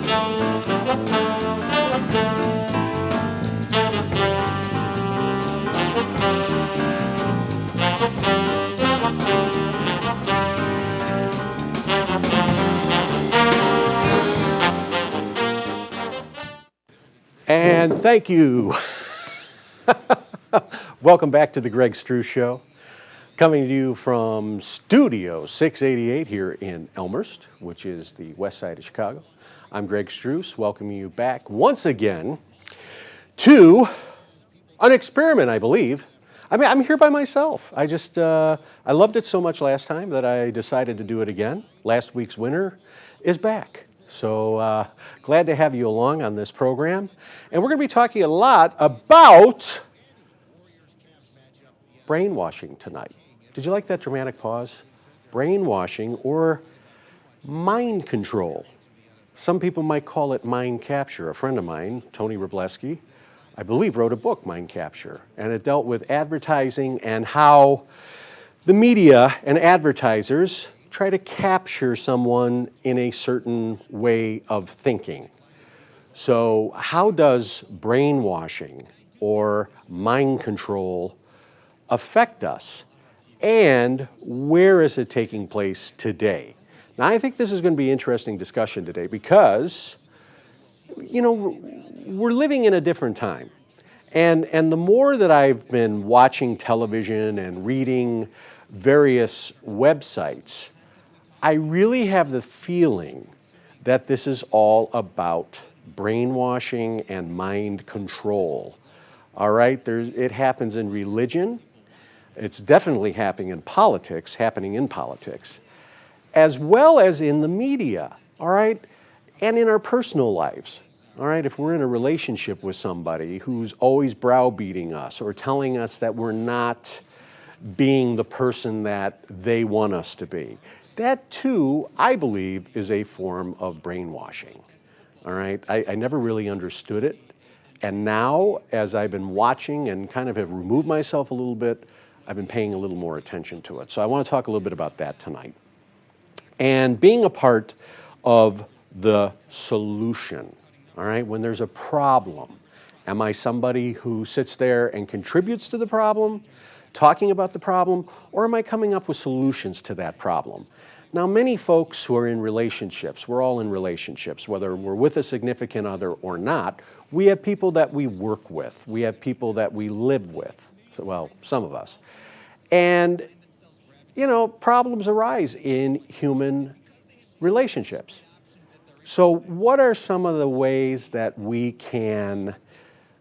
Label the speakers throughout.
Speaker 1: And thank you. Welcome back to the Greg Struss Show. Coming to you from Studio 688 here in Elmhurst, which is the west side of Chicago. I'm Greg Struss, welcoming you back once again to an experiment, I believe. I mean, I'm here by myself. I loved it so much last time that I decided to do it again. Last week's winner is back. So glad to have you along on this program. And we're going to be talking a lot about brainwashing tonight. Did you like that dramatic pause? Brainwashing or mind control. Some people might call it mind capture. A friend of mine, Tony Robleski, I believe wrote a book, Mind Capture, and it dealt with advertising and how the media and advertisers try to capture someone in a certain way of thinking. So how does brainwashing or mind control affect us? And where is it taking place today? Now, I think this is going to be an interesting discussion today because, you know, we're living in a different time. And the more that I've been watching television and reading various websites, I really have the feeling that this is all about brainwashing and mind control. All right, it happens in religion. It's definitely happening in politics, as well as in the media, all right, and in our personal lives. All right, if we're in a relationship with somebody who's always browbeating us or telling us that we're not being the person that they want us to be. That too, I believe, is a form of brainwashing. All right, I never really understood it. And now, as I've been watching and kind of have removed myself a little bit, I've been paying a little more attention to it. So I want to talk a little bit about that tonight. And being a part of the solution, all right, when there's a problem, am I somebody who sits there and contributes to the problem, talking about the problem, or am I coming up with solutions to that problem? Now, many folks who are in relationships, we're all in relationships, whether we're with a significant other or not, we have people that we work with. We have people that we live with, well, some of us. And, you know, problems arise in human relationships. So what are some of the ways that we can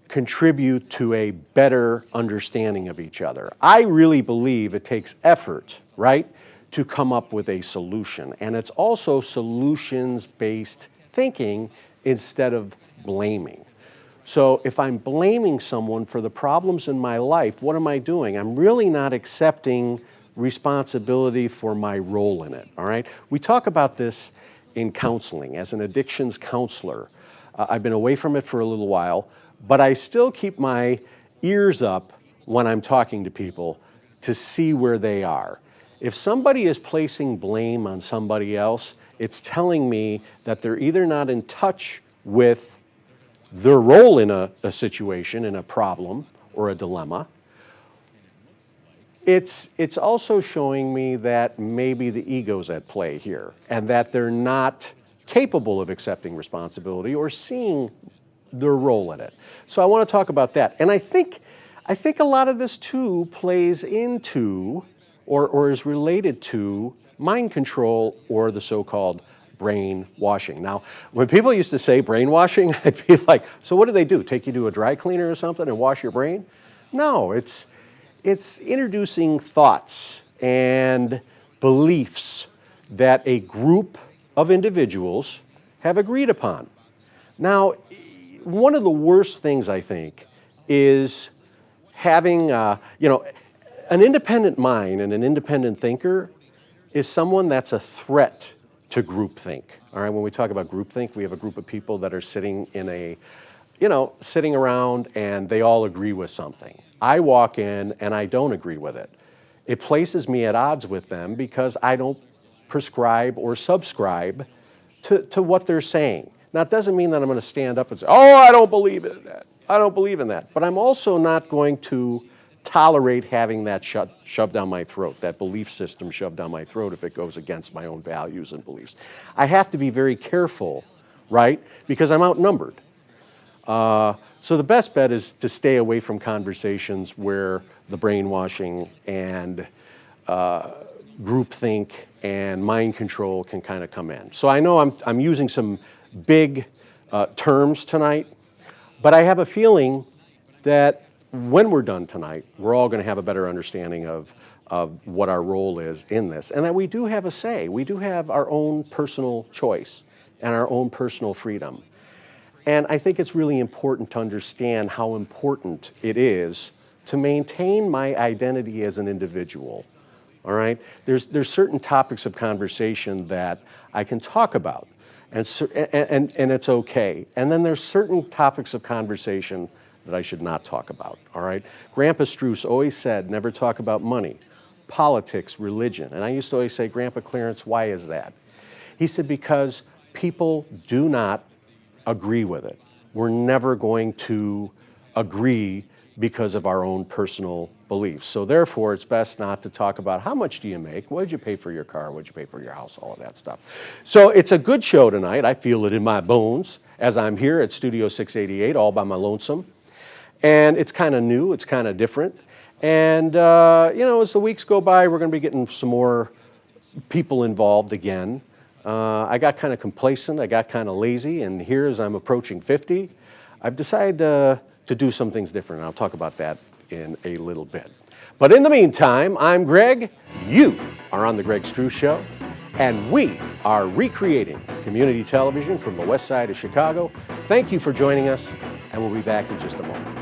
Speaker 1: contribute to a better understanding of each other? I really believe it takes effort, right, to come up with a solution. And it's also solutions-based thinking instead of blaming. So if I'm blaming someone for the problems in my life, what am I doing? I'm really not accepting responsibility for my role in it, all right? We talk about this in counseling. As an addictions counselor, I've been away from it for a little while, but I still keep my ears up when I'm talking to people to see where they are. If somebody is placing blame on somebody else, it's telling me that they're either not in touch with their role in a situation, in a problem or a dilemma. It's also showing me that maybe the ego's at play here and that they're not capable of accepting responsibility or seeing their role in it. So I want to talk about that. And I think a lot of this too plays into or is related to mind control or the so-called brainwashing. Now, when people used to say brainwashing, I'd be like, so what do? Take you to a dry cleaner or something and wash your brain? No, it's introducing thoughts and beliefs that a group of individuals have agreed upon. Now, one of the worst things, I think, is having, an independent mind and an independent thinker is someone that's a threat to groupthink. All right, when we talk about groupthink, we have a group of people that are sitting around and they all agree with something. I walk in and I don't agree with it. It places me at odds with them because I don't prescribe or subscribe to what they're saying. Now, it doesn't mean that I'm going to stand up and say, oh, I don't believe in that. I don't believe in that. But I'm also not going to tolerate having that shoved down my throat, that belief system shoved down my throat if it goes against my own values and beliefs. I have to be very careful, right? Because I'm outnumbered. So the best bet is to stay away from conversations where the brainwashing and groupthink and mind control can kind of come in. So I know I'm using some big terms tonight, but I have a feeling that when we're done tonight, we're all going to have a better understanding of what our role is in this, and that we do have a say. We do have our own personal choice and our own personal freedom. And I think it's really important to understand how important it is to maintain my identity as an individual. All right? There's certain topics of conversation that I can talk about, and it's okay. And then there's certain topics of conversation that I should not talk about. All right? Grandpa Struss always said, never talk about money, politics, religion. And I used to always say, Grandpa Clarence, why is that? He said, because people do not agree with it. We're never going to agree because of our own personal beliefs. So therefore, it's best not to talk about how much do you make, what did you pay for your car, what did you pay for your house, all of that stuff. So it's a good show tonight. I feel it in my bones as I'm here at Studio 688 all by my lonesome. And it's kind of new, it's kind of different. And as the weeks go by, we're going to be getting some more people involved again. I got kind of complacent, I got kind of lazy, and here as I'm approaching 50, I've decided to do some things different, and I'll talk about that in a little bit. But in the meantime, I'm Greg, you are on The Greg Struss Show, and we are recreating community television from the west side of Chicago. Thank you for joining us, and we'll be back in just a moment.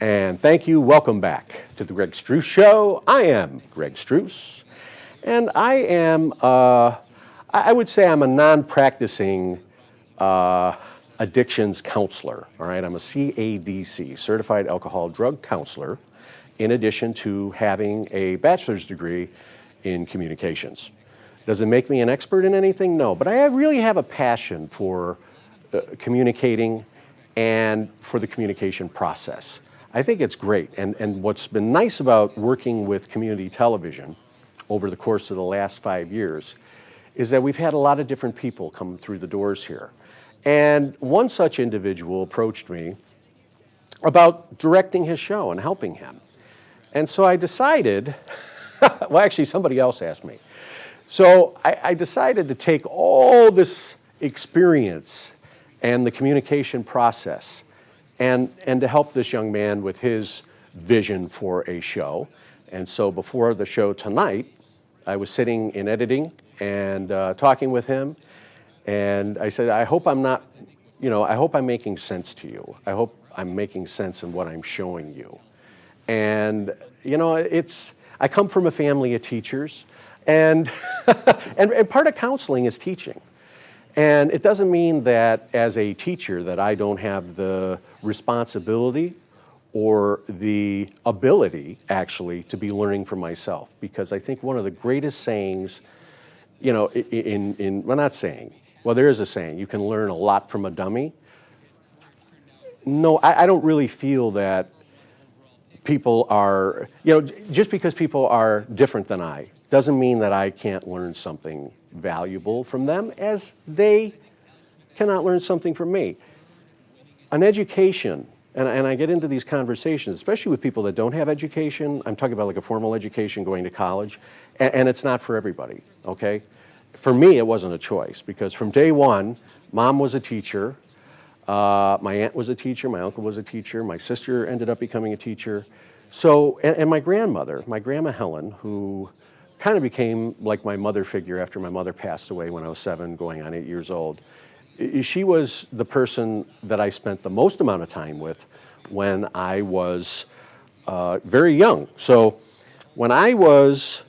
Speaker 1: And thank you. Welcome back to the Greg Struss Show. I am Greg Struss, and I am, I would say I'm a non-practicing addictions counselor. All right, I'm a CADC, Certified Alcohol Drug Counselor, in addition to having a bachelor's degree in communications. Does it make me an expert in anything? No, but I really have a passion for communicating and for the communication process. I think it's great, and what's been nice about working with community television over the course of the last 5 years is that we've had a lot of different people come through the doors here. And one such individual approached me about directing his show and helping him. And so I decided, well, actually somebody else asked me. So I decided to take all this experience and the communication process and to help this young man with his vision for a show. And so before the show tonight, I was sitting in editing and talking with him, and I said, I hope I'm not, I hope I'm making sense to you. I hope I'm making sense in what I'm showing you. And, I come from a family of teachers, and, and part of counseling is teaching. And it doesn't mean that as a teacher that I don't have the responsibility or the ability, actually, to be learning for myself. Because I think one of the greatest sayings, well, not saying, well, there is a saying, you can learn a lot from a dummy. No, I don't really feel that people are, just because people are different than I, doesn't mean that I can't learn something valuable from them as they cannot learn something from me. An education And I get into these conversations, especially with people that don't have education. I'm talking about like a formal education, going to college, and it's not for everybody, okay? For me, it wasn't a choice because from day one, mom was a teacher, my aunt was a teacher, my uncle was a teacher, my sister ended up becoming a teacher. So, and my grandma Helen, who kind of became like my mother figure after my mother passed away when I was 7, going on 8 years old. She was the person that I spent the most amount of time with when I was very young. So when I was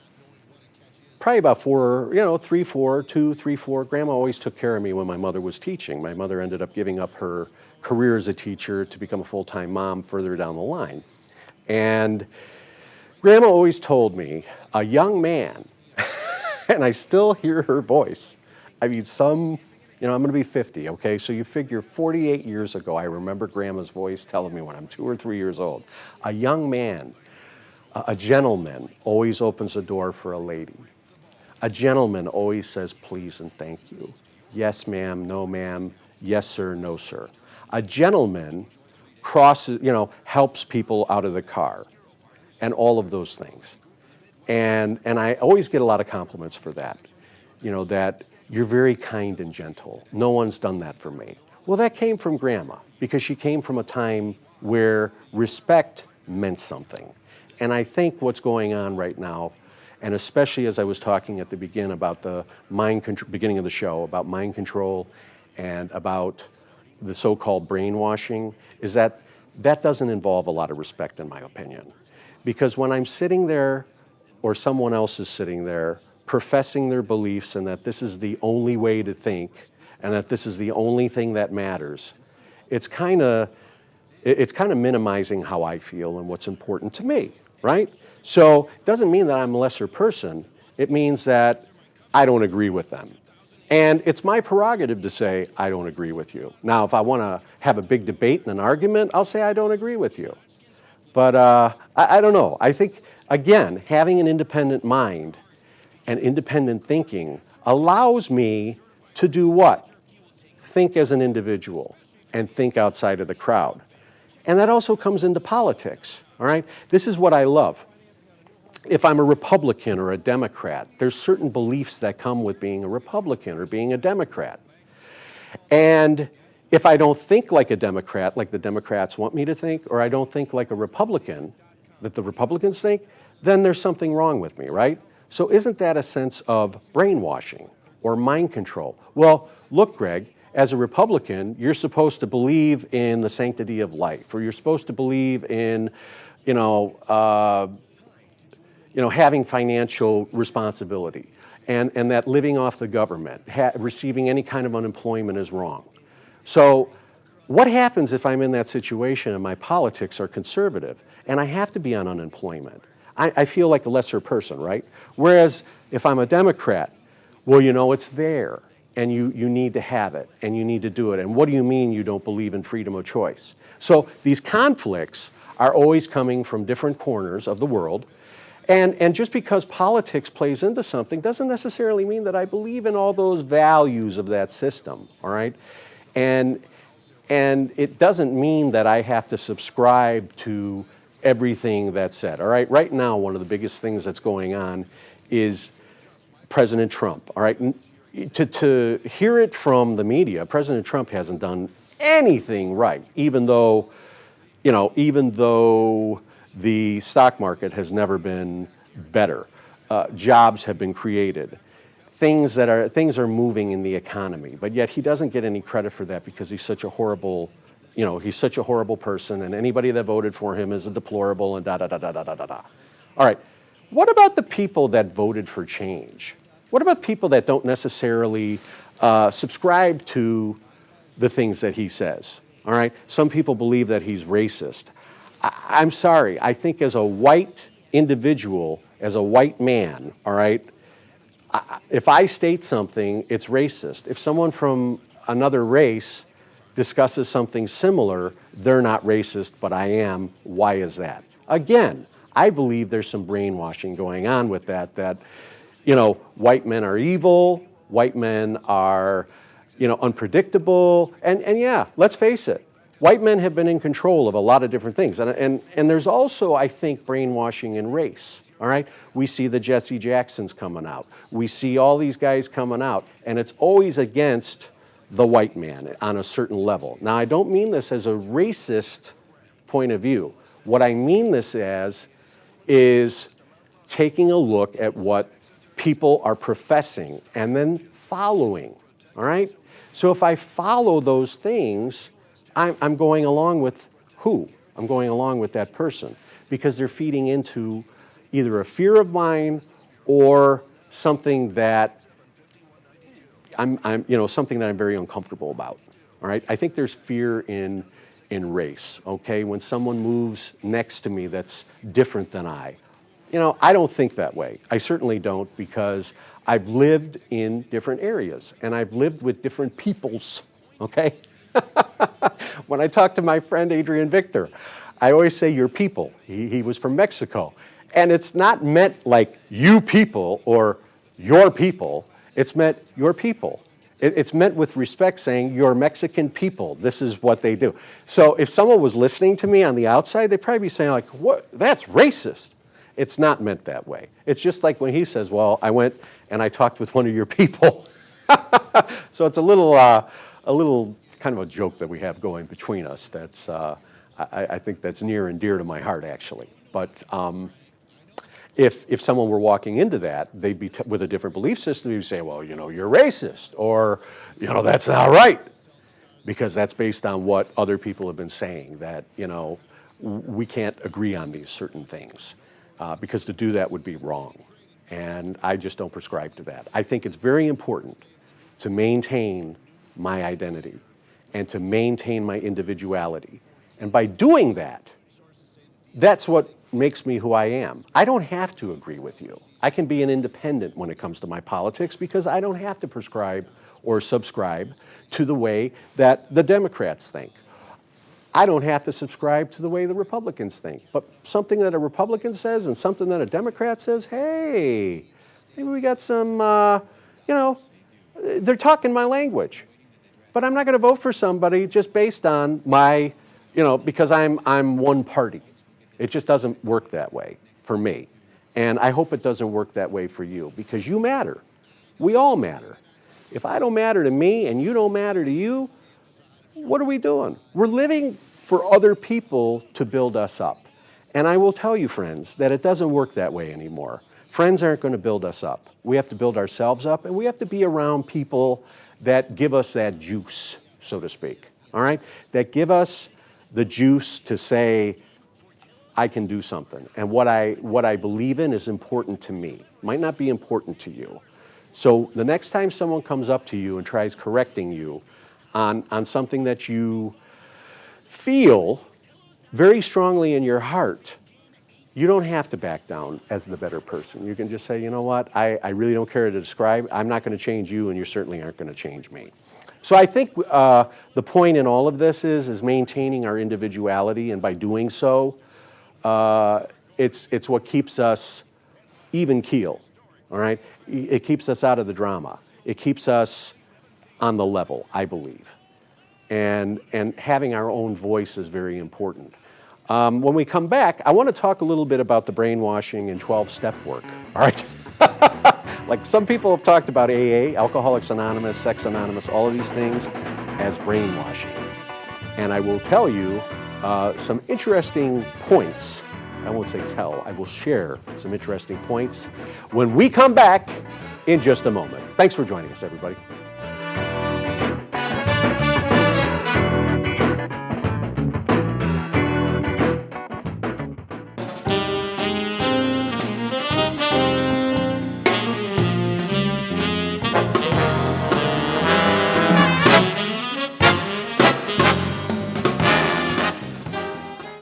Speaker 1: probably about 3, 4, 2, 3, 4, Grandma always took care of me when my mother was teaching. My mother ended up giving up her career as a teacher to become a full-time mom further down the line. And Grandma always told me, a young man, and I still hear her voice. I mean, I'm going to be 50, okay? So you figure 48 years ago, I remember Grandma's voice telling me when I'm 2 or 3 years old, a young man, a gentleman, always opens the door for a lady. A gentleman always says please and thank you. Yes, ma'am, no, ma'am, yes, sir, no, sir. A gentleman helps people out of the car and all of those things. And I always get a lot of compliments for that, that you're very kind and gentle. No one's done that for me. Well, that came from Grandma because she came from a time where respect meant something. And I think what's going on right now, and especially as I was talking at the beginning about the beginning of the show, about mind control and about the so-called brainwashing, is that doesn't involve a lot of respect, in my opinion. Because when I'm sitting there, or someone else is sitting there, professing their beliefs and that this is the only way to think, and that this is the only thing that matters, it's kind of minimizing how I feel and what's important to me, right? So it doesn't mean that I'm a lesser person. It means that I don't agree with them. And it's my prerogative to say, I don't agree with you. Now, if I want to have a big debate and an argument, I'll say I don't agree with you. But I don't know. I think, again, having an independent mind and independent thinking allows me to do what? Think as an individual and think outside of the crowd. And that also comes into politics, all right? This is what I love. If I'm a Republican or a Democrat, there's certain beliefs that come with being a Republican or being a Democrat. And if I don't think like a Democrat, like the Democrats want me to think, or I don't think like a Republican, that the Republicans think, then there's something wrong with me, right? So isn't that a sense of brainwashing or mind control? Well, look, Greg, as a Republican, you're supposed to believe in the sanctity of life, or you're supposed to believe in, having financial responsibility, and that living off the government, receiving any kind of unemployment is wrong. So what happens if I'm in that situation and my politics are conservative and I have to be on unemployment? I feel like a lesser person, right? Whereas if I'm a Democrat, well, it's there and you need to have it and you need to do it. And what do you mean you don't believe in freedom of choice? So these conflicts are always coming from different corners of the world. And just because politics plays into something doesn't necessarily mean that I believe in all those values of that system, all right? And it doesn't mean that I have to subscribe to everything that's said, all right? Right now, one of the biggest things that's going on is President Trump, all right? To hear it from the media, President Trump hasn't done anything right, even though the stock market has never been better. Jobs have been created. Things are moving in the economy, but yet he doesn't get any credit for that because he's such a horrible person, and anybody that voted for him is a deplorable and da-da-da-da-da-da-da. All right, what about the people that voted for change? What about people that don't necessarily subscribe to the things that he says? All right, some people believe that he's racist. I'm sorry, I think as a white individual, as a white man, all right, if I state something, it's racist. If someone from another race discusses something similar, they're not racist, but I am. Why is that? Again, I believe there's some brainwashing going on with that, white men are evil, white men are, unpredictable, and yeah, let's face it, White men have been in control of a lot of different things. And there's also, I think, brainwashing in race, all right? We see the Jesse Jacksons coming out. We see all these guys coming out, and it's always against the white man on a certain level. Now, I don't mean this as a racist point of view. What I mean this as is taking a look at what people are professing and then following, all right? So if I follow those things, I'm going along with who? I'm going along with that person because they're feeding into either a fear of mine or something that something that I'm very uncomfortable about. All right, I think there's fear in race. Okay, when someone moves next to me that's different than I don't think that way. I certainly don't because I've lived in different areas and I've lived with different peoples. Okay. When I talk to my friend Adrian Victor, I always say your people. He was from Mexico. And it's not meant like you people or your people. It's meant your people. It's meant with respect, saying your Mexican people, this is what they do. So if someone was listening to me on the outside, they'd probably be saying like, what? That's racist. It's not meant that way. It's just like when he says, well, I went and I talked with one of your people. So it's a little kind of a joke that we have going between us. That's I think that's near and dear to my heart, actually. But if someone were walking into that, they'd be with a different belief system. You'd say, well, you're racist, or that's not right, because that's based on what other people have been saying. That we can't agree on these certain things, because to do that would be wrong, and I just don't prescribe to that. I think it's very important to maintain my identity and to maintain my individuality. And by doing that, that's what makes me who I am. I don't have to agree with you. I can be an independent when it comes to my politics because I don't have to prescribe or subscribe to the way that the Democrats think. I don't have to subscribe to the way the Republicans think. But something that a Republican says and something that a Democrat says, hey, maybe we got some, they're talking my language. But I'm not going to vote for somebody just based on my, because I'm one party. It just doesn't work that way for me. And I hope it doesn't work that way for you, because you matter. We all matter. If I don't matter to me and you don't matter to you, what are we doing? We're living for other people to build us up. And I will tell you, friends, that it doesn't work that way anymore. Friends aren't going to build us up. We have to build ourselves up, and we have to be around people that give us that juice, so to speak, all right? That give us the juice to say, I can do something. And what I believe in is important to me. Might not be important to you. So the next time someone comes up to you and tries correcting you on something that you feel very strongly in your heart, you don't have to back down as the better person. You can just say, you know what, I really don't care to describe. I'm not going to change you, and you certainly aren't going to change me. So I think the point in all of this is maintaining our individuality, and by doing so, it's what keeps us even keel, all right? It keeps us out of the drama. It keeps us on the level, I believe. And having our own voice is very important. When we come back, I want to talk a little bit about the brainwashing and 12-step work, all right? Like some people have talked about AA, Alcoholics Anonymous, Sex Anonymous, all of these things as brainwashing. And I will tell you some interesting points. I won't say tell, I will share some interesting points when we come back in just a moment. Thanks for joining us, everybody.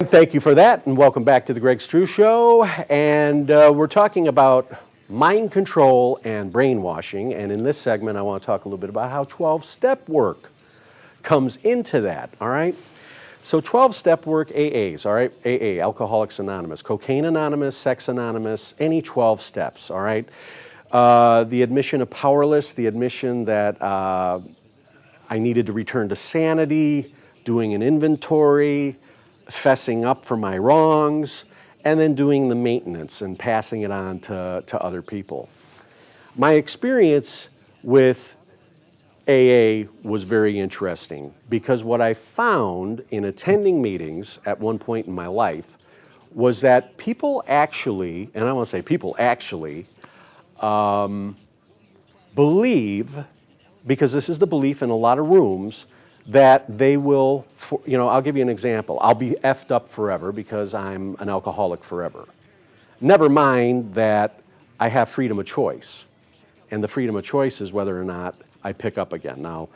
Speaker 1: Thank you for that, and welcome back to the Greg Struss Show. And we're talking about mind control and brainwashing. And in this segment, I want to talk a little bit about how 12-step work comes into that, all right? So 12-step work, AAs, all right? AA, Alcoholics Anonymous, Cocaine Anonymous, Sex Anonymous, any 12 steps, all right? The admission of powerless, the admission that I needed to return to sanity, doing an inventory, fessing up for my wrongs, and then doing the maintenance and passing it on to other people. My experience with AA was very interesting because what I found in attending meetings at one point in my life was that people actually, and I want to say people actually, believe, because this is the belief in a lot of rooms, that they will, I'll give you an example. I'll be effed up forever because I'm an alcoholic forever. Never mind that I have freedom of choice. And the freedom of choice is whether or not I pick up again. Now,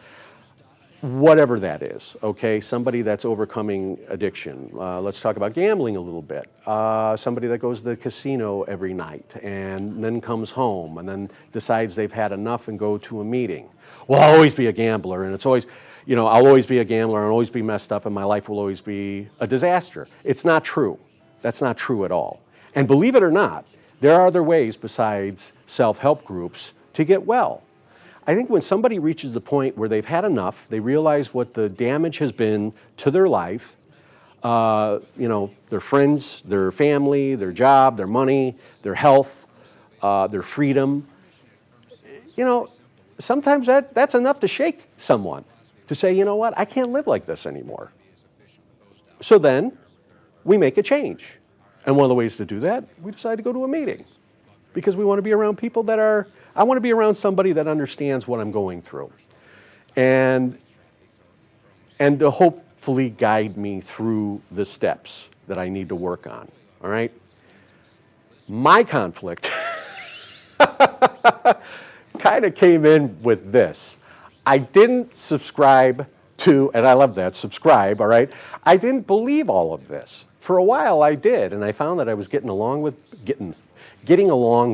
Speaker 1: whatever that is, okay? Somebody that's overcoming addiction. Let's talk about gambling a little bit. Somebody that goes to the casino every night and then comes home and then decides they've had enough and go to a meeting. Well, I'll always be a gambler, and it's always, I'll always be a gambler, I'll always be messed up, and my life will always be a disaster. It's not true. That's not true at all. And believe it or not, there are other ways besides self-help groups to get well. I think when somebody reaches the point where they've had enough, they realize what the damage has been to their life, their friends, their family, their job, their money, their health, their freedom, sometimes that's enough to shake someone, to say, you know what, I can't live like this anymore. So then we make a change. And one of the ways to do that, we decide to go to a meeting because we want to be around people I want to be around somebody that understands what I'm going through and to hopefully guide me through the steps that I need to work on, all right? My conflict kind of came in with this. I didn't subscribe to, and I love that, subscribe, all right? I didn't believe all of this. For a while I did, and I found that I was getting along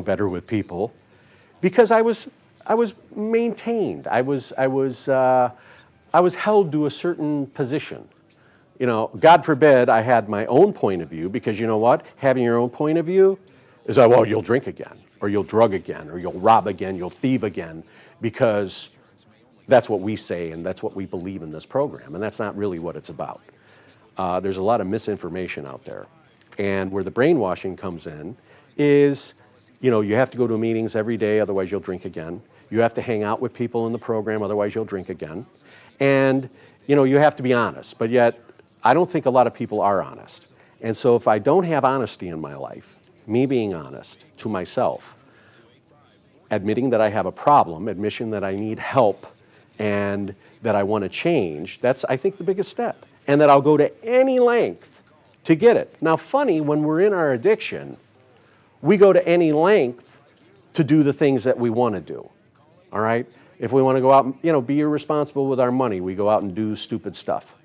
Speaker 1: better with people because I was maintained. I was held to a certain position. God forbid I had my own point of view, because you know what? Having your own point of view is like, well, you'll drink again, or you'll drug again, or you'll rob again, you'll thieve again, because that's what we say and that's what we believe in this program, and that's not really what it's about. There's a lot of misinformation out there. And where the brainwashing comes in is, you have to go to meetings every day, otherwise you'll drink again. You have to hang out with people in the program, otherwise you'll drink again. And, you have to be honest, but yet I don't think a lot of people are honest. And so if I don't have honesty in my life, me being honest to myself, admitting that I have a problem, admission that I need help, and that I want to change, that's, I think, the biggest step. And that I'll go to any length to get it. Now, funny, when we're in our addiction, we go to any length to do the things that we want to do, all right? If we want to go out and, be irresponsible with our money, we go out and do stupid stuff,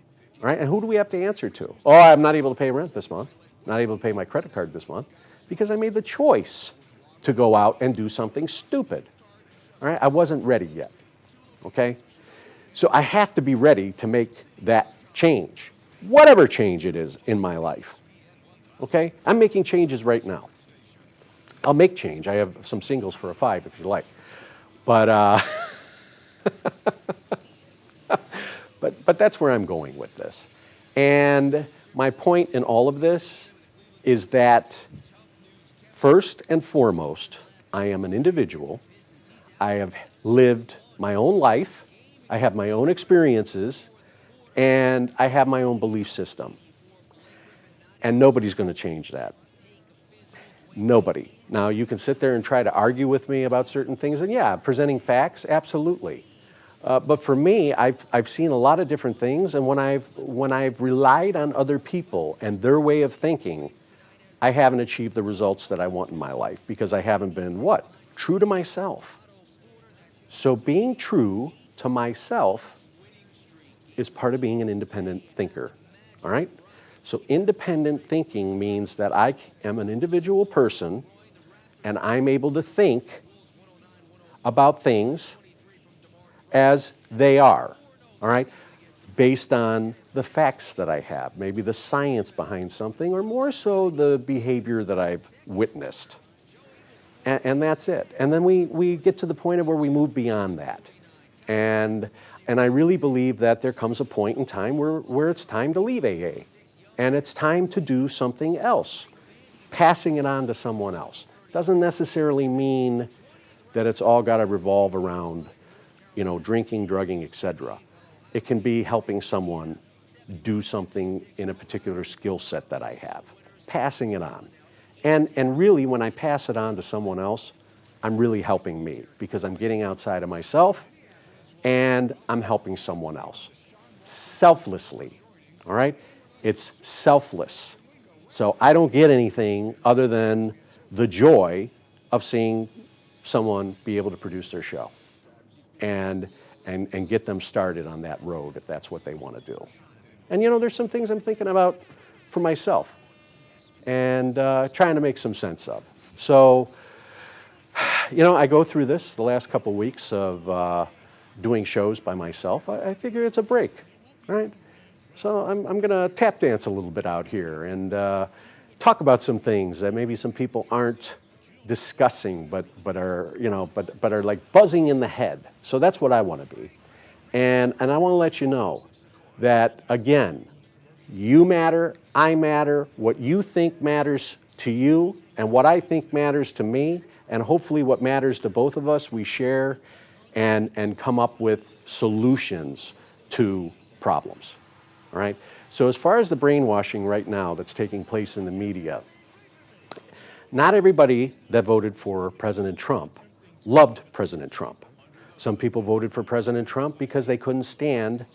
Speaker 1: all right? And who do we have to answer to? Oh, I'm not able to pay rent this month, not able to pay my credit card this month, because I made the choice to go out and do something stupid, all right? I wasn't ready yet, okay? So I have to be ready to make that change, whatever change it is in my life, okay? I'm making changes right now. I'll make change. I have some singles for a 5 if you like. But, but that's where I'm going with this. And my point in all of this is that first and foremost, I am an individual. I have lived my own life. I have my own experiences. And I have my own belief system. And nobody's going to change that. Nobody. Now, you can sit there and try to argue with me about certain things, and yeah, presenting facts, absolutely. But for me, I've seen a lot of different things, and when I've relied on other people and their way of thinking, I haven't achieved the results that I want in my life because I haven't been what? True to myself. So being true to myself is part of being an independent thinker, all right? So independent thinking means that I am an individual person and I'm able to think about things as they are, all right? Based on the facts that I have, maybe the science behind something, or more so the behavior that I've witnessed. And that's it. And then we get to the point of where we move beyond that. And And I really believe that there comes a point in time where it's time to leave AA. And it's time to do something else, passing it on to someone else. Doesn't necessarily mean that it's all got to revolve around, drinking, drugging, etc. It can be helping someone do something in a particular skill set that I have, passing it on. And really, when I pass it on to someone else, I'm really helping me because I'm getting outside of myself and I'm helping someone else. Selflessly, all right? It's selfless. So I don't get anything other than the joy of seeing someone be able to produce their show and get them started on that road if that's what they want to do. And there's some things I'm thinking about for myself and trying to make some sense of. So, I go through this the last couple weeks of doing shows by myself. I figure it's a break, right? So I'm going to tap dance a little bit out here and talk about some things that maybe some people aren't discussing, but are like buzzing in the head. So that's what I want to be, and I want to let you know that again, you matter, I matter. What you think matters to you, and what I think matters to me, and hopefully what matters to both of us, we share and come up with solutions to problems. All right. So as far as the brainwashing right now that's taking place in the media, not everybody that voted for President Trump loved President Trump. Some people voted for President Trump because they couldn't stand,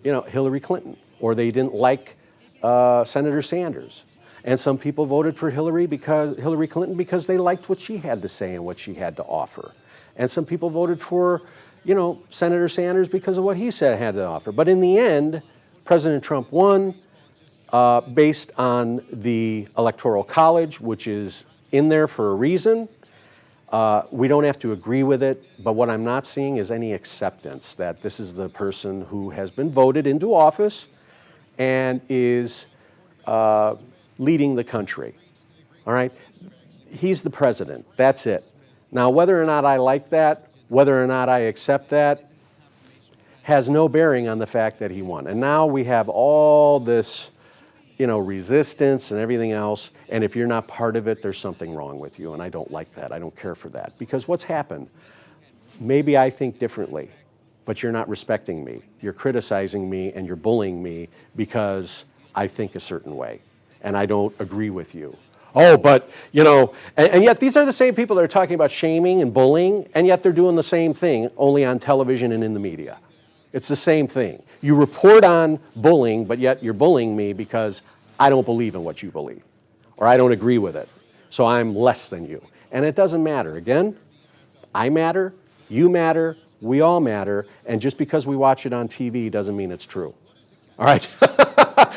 Speaker 1: Hillary Clinton, or they didn't like Senator Sanders. And some people voted for Hillary Clinton because they liked what she had to say and what she had to offer. And some people voted for, Senator Sanders because of what he had to offer. But in the end, President Trump won based on the Electoral College, which is in there for a reason. We don't have to agree with it, but what I'm not seeing is any acceptance that this is the person who has been voted into office and is leading the country. All right? He's the president. That's it. Now, whether or not I like that, whether or not I accept that, has no bearing on the fact that he won. And now we have all this, resistance and everything else. And if you're not part of it, there's something wrong with you. And I don't like that. I don't care for that. Because what's happened? Maybe I think differently, but you're not respecting me. You're criticizing me and you're bullying me because I think a certain way. And I don't agree with you. Oh, but, and yet these are the same people that are talking about shaming and bullying, and yet they're doing the same thing, only on television and in the media. It's the same thing. You report on bullying, but yet you're bullying me because I don't believe in what you believe, or I don't agree with it, so I'm less than you. And it doesn't matter. Again, I matter, you matter, we all matter, and just because we watch it on TV doesn't mean it's true. All right?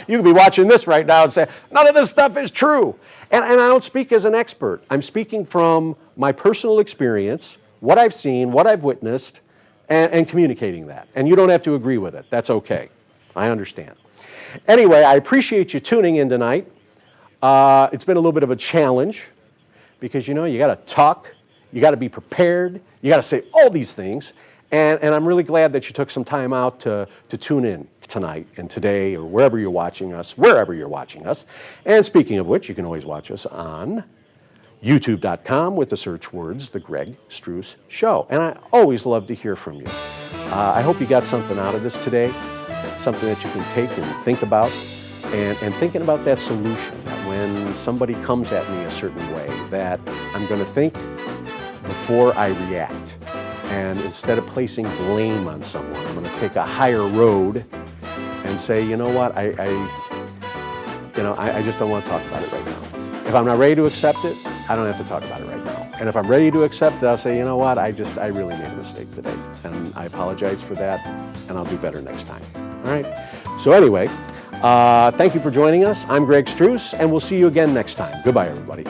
Speaker 1: You could be watching this right now and say, none of this stuff is true. And I don't speak as an expert. I'm speaking from my personal experience, what I've seen, what I've witnessed, and communicating that. And you don't have to agree with it. That's okay. I understand. Anyway, I appreciate you tuning in tonight. It's been a little bit of a challenge because, you got to talk, you got to be prepared, you got to say all these things. And I'm really glad that you took some time out to tune in tonight and today or wherever you're watching us. And speaking of which, you can always watch us on youtube.com with the search words, The Greg Struss Show. And I always love to hear from you. I hope you got something out of this today, something that you can take and think about, and thinking about that solution, that when somebody comes at me a certain way, that I'm going to think before I react. And instead of placing blame on someone, I'm going to take a higher road and say, you know what, I just don't want to talk about it right now. If I'm not ready to accept it, I don't have to talk about it right now. And if I'm ready to accept it, I'll say, you know what, I really made a mistake today. And I apologize for that, and I'll do better next time. All right? So anyway, thank you for joining us. I'm Greg Struss, and we'll see you again next time. Goodbye, everybody.